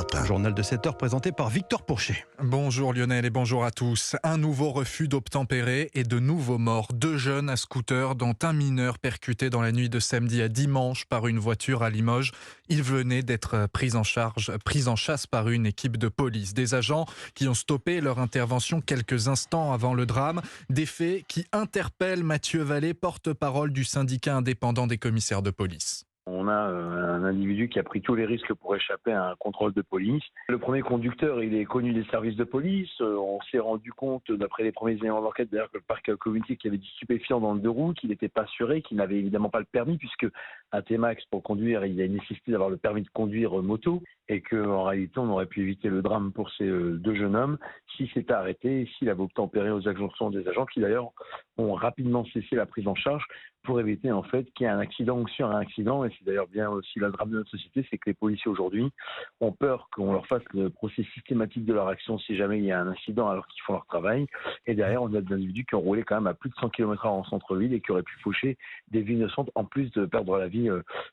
Europe 1. Journal de 7 heures présenté par Victor Pourchet. Bonjour Lionel et bonjour à tous. Un nouveau refus d'obtempérer et de nouveaux morts. 2 jeunes à scooter, dont un mineur percuté dans la nuit de samedi à dimanche par une voiture à Limoges. Il venait d'être pris en chasse par une équipe de police. Des agents qui ont stoppé leur intervention quelques instants avant le drame. Des faits qui interpellent Mathieu Vallée, porte-parole du syndicat indépendant des commissaires de police. On a un individu qui a pris tous les risques pour échapper à un contrôle de police. Le premier conducteur, il est connu des services de police. On s'est rendu compte, d'après les premiers éléments d'enquête, d'ailleurs, que le parc communiquait qu'il y avait du stupéfiant dans le deux roues, qu'il n'était pas assuré, qu'il n'avait évidemment pas le permis, puisque à T-Max, pour conduire, il y a une nécessité d'avoir le permis de conduire moto, et qu'en réalité, on aurait pu éviter le drame pour ces 2 jeunes hommes s'il s'était arrêté, s'il avait obtempéré aux injonctions des agents, qui d'ailleurs ont rapidement cessé la prise en charge pour éviter en fait qu'il y ait un accident ou sur un accident. Et c'est d'ailleurs bien aussi le drame de notre société, c'est que les policiers aujourd'hui ont peur qu'on leur fasse le procès systématique de leur action si jamais il y a un incident alors qu'ils font leur travail. Et derrière, on a des individus qui ont roulé quand même à plus de 100 km/h en centre-ville et qui auraient pu faucher des vies innocentes en plus de perdre la vie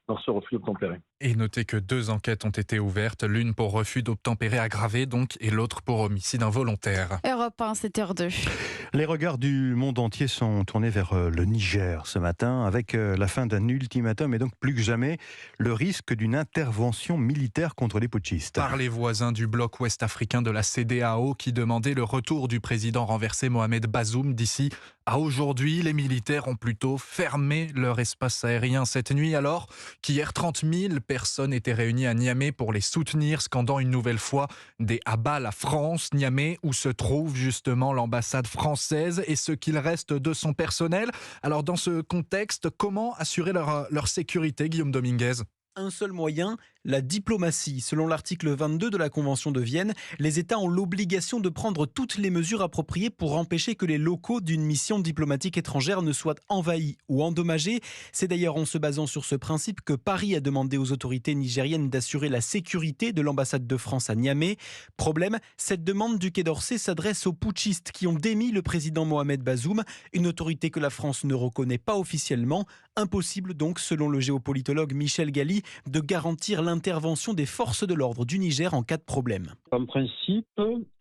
dans ce refus d'obtempérer. Et notez que 2 enquêtes ont été ouvertes, l'une pour refus d'obtempérer aggravé donc, et l'autre pour homicide involontaire. Europe 1, 7h02. Les regards du monde entier sont tournés vers le Niger ce matin, avec la fin d'un ultimatum et donc plus que jamais le risque d'une intervention militaire contre les putschistes. Par les voisins du bloc ouest africain de la CEDEAO qui demandaient le retour du président renversé Mohamed Bazoum d'ici à aujourd'hui. Les militaires ont plutôt fermé leur espace aérien cette nuit, alors qu'hier 30 000 personnes étaient réunies à Niamey pour les soutenir, scandant une nouvelle fois des à bas la France. Niamey, où se trouve justement l'ambassade française et ce qu'il reste de son personnel. Alors dans ce contexte, comment assurer leur sécurité, Guillaume Dominguez ? Un seul moyen, la diplomatie. Selon l'article 22 de la Convention de Vienne, les États ont l'obligation de prendre toutes les mesures appropriées pour empêcher que les locaux d'une mission diplomatique étrangère ne soient envahis ou endommagés. C'est d'ailleurs en se basant sur ce principe que Paris a demandé aux autorités nigériennes d'assurer la sécurité de l'ambassade de France à Niamey. Problème, cette demande du Quai d'Orsay s'adresse aux putschistes qui ont démis le président Mohamed Bazoum, une autorité que la France ne reconnaît pas officiellement. Impossible donc, selon le géopolitologue Michel Galli, de garantir l'intervention des forces de l'ordre du Niger en cas de problème. En principe,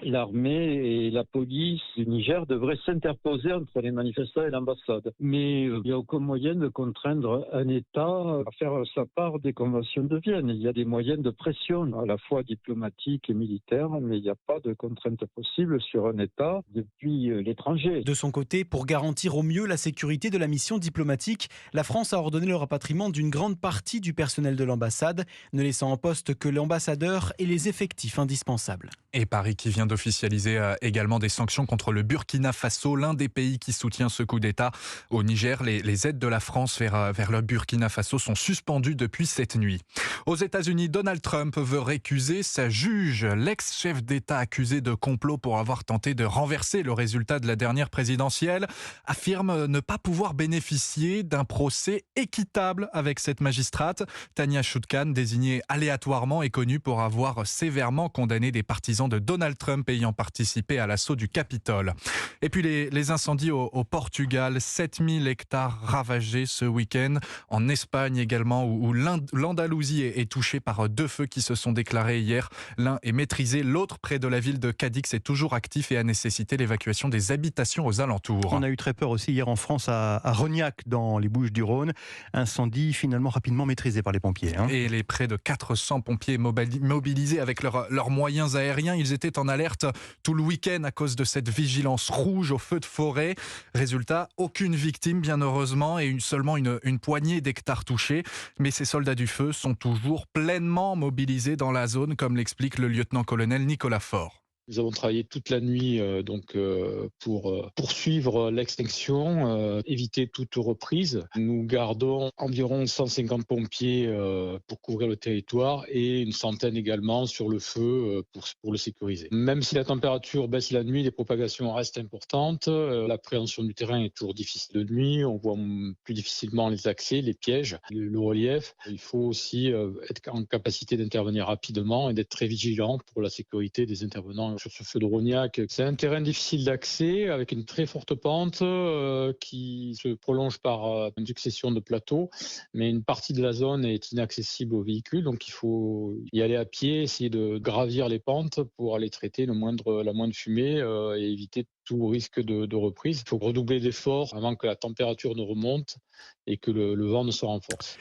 l'armée et la police du Niger devraient s'interposer entre les manifestants et l'ambassade. Mais il n'y a aucun moyen de contraindre un État à faire sa part des conventions de Vienne. Il y a des moyens de pression, à la fois diplomatiques et militaires, mais il n'y a pas de contrainte possible sur un État depuis l'étranger. De son côté, pour garantir au mieux la sécurité de la mission diplomatique, la France a ordonné le rapatriement d'une grande partie du personnel de l'ambassade, ne laissant en poste que l'ambassadeur et les effectifs indispensables. Et Paris qui vient d'officialiser également des sanctions contre le Burkina Faso, l'un des pays qui soutient ce coup d'État au Niger. Les aides de la France vers le Burkina Faso sont suspendues depuis cette nuit. Aux États-Unis, Donald Trump veut récuser sa juge. L'ex-chef d'État accusé de complot pour avoir tenté de renverser le résultat de la dernière présidentielle affirme ne pas pouvoir bénéficier d'un procès équitable avec cette magistrate. Tania Chutkan, désignée aléatoirement, est connue pour avoir sévèrement condamné des partisans de Donald Trump ayant participé à l'assaut du Capitole. Et puis les incendies au Portugal, 7000 hectares ravagés ce week-end. En Espagne également, où l'Andalousie est touchée par 2 feux qui se sont déclarés hier. L'un est maîtrisé, l'autre près de la ville de Cadix est toujours actif et a nécessité l'évacuation des habitations aux alentours. On a eu très peur aussi hier en France à Rognac, dans les Bouches-du-Rhône. Incendie finalement rapidement maîtrisé par les pompiers. Et les près de 400 pompiers mobilisés avec leurs moyens aériens, ils étaient en alerte tout le week-end à cause de cette vigilance rouge au feu de forêt. Résultat, aucune victime bien heureusement et seulement une poignée d'hectares touchés. Mais ces soldats du feu sont toujours pleinement mobilisés dans la zone, comme l'explique le lieutenant-colonel Nicolas Faure. Nous avons travaillé toute la nuit pour poursuivre l'extinction, éviter toute reprise. Nous gardons environ 150 pompiers pour couvrir le territoire et une centaine également sur le feu pour le sécuriser. Même si la température baisse la nuit, les propagations restent importantes. L'appréhension du terrain est toujours difficile de nuit. On voit plus difficilement les accès, les pièges, le relief. Il faut aussi être en capacité d'intervenir rapidement et d'être très vigilant pour la sécurité des intervenants sur ce feu de Rognac. C'est un terrain difficile d'accès avec une très forte pente qui se prolonge par une succession de plateaux, mais une partie de la zone est inaccessible aux véhicules, donc il faut y aller à pied, essayer de gravir les pentes pour aller traiter la moindre fumée et éviter tout risque de reprise. Il faut redoubler d'efforts avant que la température ne remonte et que le vent ne se renforce.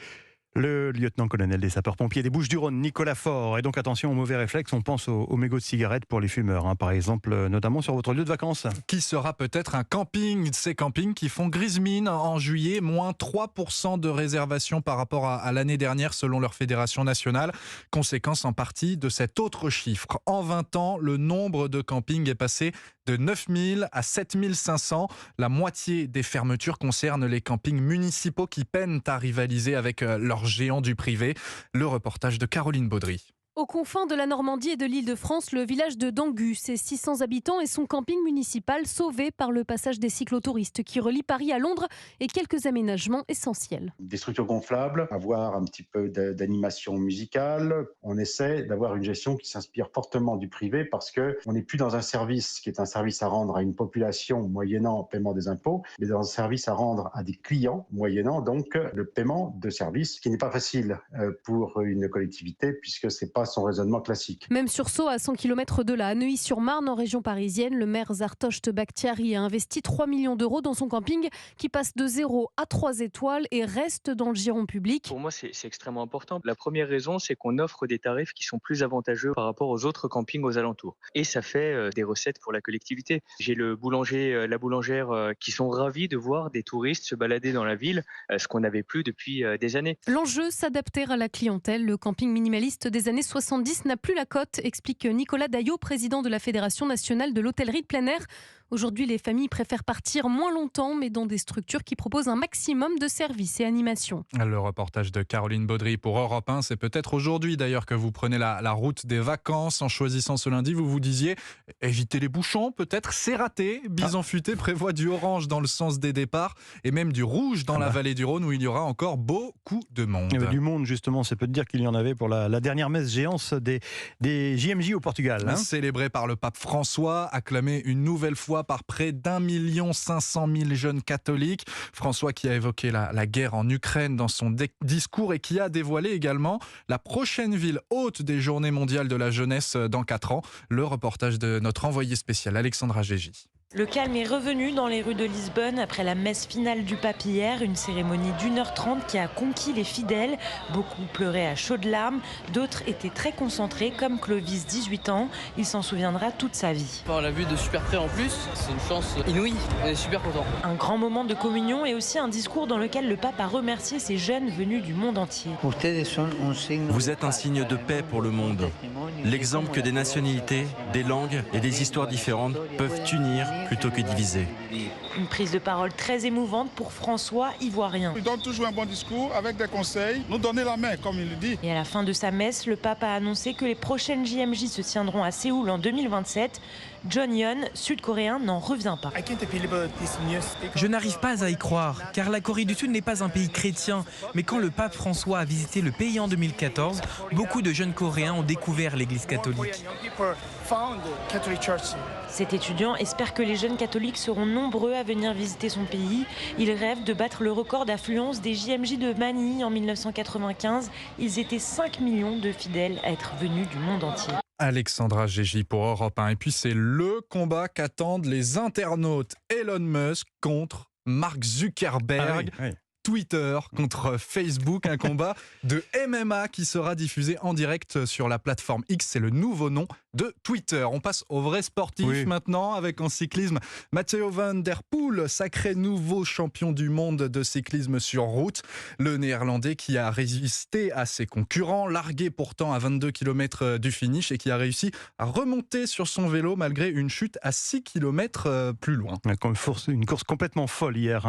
Le lieutenant-colonel des sapeurs-pompiers des Bouches-du-Rhône, Nicolas Faure. Et donc attention aux mauvais réflexes, on pense aux mégots de cigarettes pour les fumeurs, par exemple, notamment sur votre lieu de vacances. Qui sera peut-être un camping. Ces campings qui font grise mine en juillet, moins 3% de réservations par rapport à l'année dernière selon leur fédération nationale. Conséquence en partie de cet autre chiffre. En 20 ans, le nombre de campings est passé de 9 000 à 7 500. La moitié des fermetures concernent les campings municipaux qui peinent à rivaliser avec leurs géants du privé. Le reportage de Caroline Baudry. Aux confins de la Normandie et de l'Île-de-France, le village de Dangu, ses 600 habitants et son camping municipal sauvé par le passage des cyclotouristes qui relie Paris à Londres et quelques aménagements essentiels. Des structures gonflables, avoir un petit peu d'animation musicale. On essaie d'avoir une gestion qui s'inspire fortement du privé parce qu'on n'est plus dans un service qui est un service à rendre à une population moyennant paiement des impôts, mais dans un service à rendre à des clients moyennant donc le paiement de services, qui n'est pas facile pour une collectivité puisque c'est pas son raisonnement classique. Même sursaut à 100 km de là, à Neuilly-sur-Marne, en région parisienne, le maire Zartocht Bakhtiari a investi 3 millions d'euros dans son camping qui passe de 0 à 3 étoiles et reste dans le giron public. Pour moi, c'est extrêmement important. La première raison, c'est qu'on offre des tarifs qui sont plus avantageux par rapport aux autres campings aux alentours. Et ça fait des recettes pour la collectivité. J'ai le boulanger, la boulangère qui sont ravis de voir des touristes se balader dans la ville, ce qu'on n'avait plus depuis des années. L'enjeu, s'adapter à la clientèle. Le camping minimaliste des années 70 n'a plus la cote, explique Nicolas Daillot, président de la Fédération nationale de l'hôtellerie de plein air. Aujourd'hui, les familles préfèrent partir moins longtemps, mais dans des structures qui proposent un maximum de services et animations. Le reportage de Caroline Baudry pour Europe 1. C'est peut-être aujourd'hui d'ailleurs que vous prenez la route des vacances. En choisissant ce lundi, vous vous disiez évitez les bouchons, peut-être c'est raté. Bison Futé prévoit du orange dans le sens des départs et même du rouge dans la vallée du Rhône où il y aura encore beaucoup de monde. Du monde justement, c'est peu de dire qu'il y en avait pour la dernière messe géance des JMJ au Portugal. Célébrée par le pape François, acclamée une nouvelle fois par près d'1 500 000 jeunes catholiques. François qui a évoqué la guerre en Ukraine dans son discours et qui a dévoilé également la prochaine ville hôte des Journées mondiales de la jeunesse dans 4 ans. Le reportage de notre envoyé spécial Alexandra Gégy. Le calme est revenu dans les rues de Lisbonne après la messe finale du pape hier, une cérémonie d'1h30 qui a conquis les fidèles. Beaucoup pleuraient à chaudes larmes, d'autres étaient très concentrés comme Clovis, 18 ans. Il s'en souviendra toute sa vie. On l'a vu de super près en plus, c'est une chance inouïe, on est super contents. Un grand moment de communion et aussi un discours dans lequel le pape a remercié ces jeunes venus du monde entier. Vous êtes un signe de paix pour le monde. L'exemple que des nationalités, des langues et des histoires différentes peuvent unir plutôt que diviser. Une prise de parole très émouvante pour François, ivoirien. Il donne toujours un bon discours avec des conseils, nous donner la main comme il le dit. Et à la fin de sa messe, le pape a annoncé que les prochaines JMJ se tiendront à Séoul en 2027. John Yeon, sud-coréen, n'en revient pas. Je n'arrive pas à y croire, car la Corée du Sud n'est pas un pays chrétien. Mais quand le pape François a visité le pays en 2014, beaucoup de jeunes Coréens ont découvert l'église catholique. Cet étudiant espère que les jeunes catholiques seront nombreux à venir visiter son pays. Il rêve de battre le record d'affluence des JMJ de Manille en 1995. Ils étaient 5 millions de fidèles à être venus du monde entier. Alexandra Gégy pour Europe 1. Et puis c'est le combat qu'attendent les internautes. Elon Musk contre Mark Zuckerberg. Twitter contre Facebook, un combat de MMA qui sera diffusé en direct sur la plateforme X, c'est le nouveau nom de Twitter. On passe au vrai sportif maintenant avec en cyclisme Matteo Van Der Poel, sacré nouveau champion du monde de cyclisme sur route. Le néerlandais qui a résisté à ses concurrents, largué pourtant à 22 km du finish et qui a réussi à remonter sur son vélo malgré une chute à 6 km plus loin. Une course complètement folle hier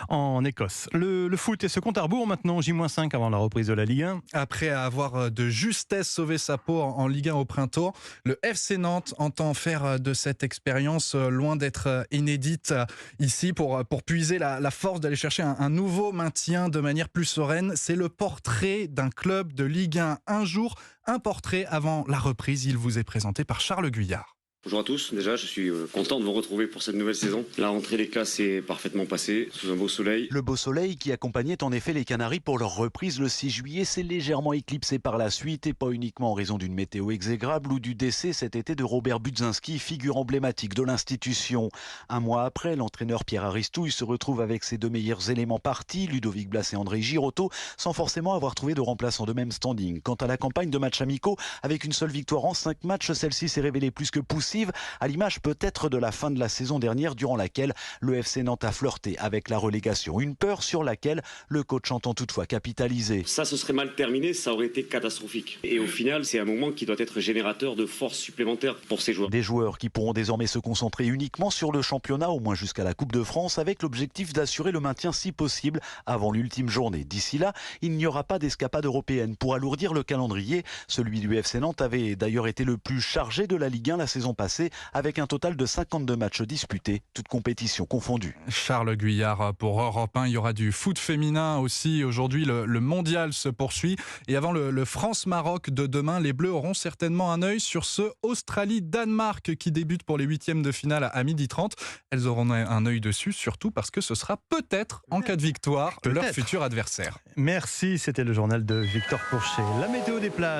en Écosse. Le foot et ce compte à rebours maintenant, J-5 avant la reprise de la Ligue 1. Après avoir de justesse sauvé sa peau en Ligue 1 au printemps, le FC Nantes entend faire de cette expérience, loin d'être inédite ici, pour puiser la force d'aller chercher un nouveau maintien de manière plus sereine. C'est le portrait d'un club de Ligue 1. Un jour, un portrait avant la reprise. Il vous est présenté par Charles Guyard. Bonjour à tous, déjà je suis content de vous retrouver pour cette nouvelle saison. La rentrée des classes est parfaitement passée, sous un beau soleil. Le beau soleil qui accompagnait en effet les Canaries pour leur reprise le 6 juillet s'est légèrement éclipsé par la suite et pas uniquement en raison d'une météo exécrable ou du décès cet été de Robert Budzinski, figure emblématique de l'institution. Un mois après, l'entraîneur Pierre Aristouille se retrouve avec ses deux meilleurs éléments partis, Ludovic Blas et André Girotto, sans forcément avoir trouvé de remplaçants de même standing. Quant à la campagne de matchs amicaux, avec une seule victoire en 5 matchs, celle-ci s'est révélée plus que poussive, à l'image peut-être de la fin de la saison dernière durant laquelle le FC Nantes a flirté avec la relégation. Une peur sur laquelle le coach entend toutefois capitaliser. Ça se serait mal terminé, ça aurait été catastrophique. Et au final, c'est un moment qui doit être générateur de force supplémentaire pour ces joueurs. Des joueurs qui pourront désormais se concentrer uniquement sur le championnat, au moins jusqu'à la Coupe de France, avec l'objectif d'assurer le maintien si possible avant l'ultime journée. D'ici là, il n'y aura pas d'escapade européenne pour alourdir le calendrier. Celui du FC Nantes avait d'ailleurs été le plus chargé de la Ligue 1 la saison passée, avec un total de 52 matchs disputés, toutes compétitions confondues. Charles Guyard pour Europe 1. Il y aura du foot féminin aussi. Aujourd'hui, le mondial se poursuit. Et avant le France-Maroc de demain, les Bleus auront certainement un œil sur ce Australie-Danemark qui débute pour les 8e de finale à 12h30. Elles auront un œil dessus, surtout parce que ce sera peut-être, en cas de victoire, leur futur adversaire. Merci, c'était le journal de Victor Pourchet. La météo des plages.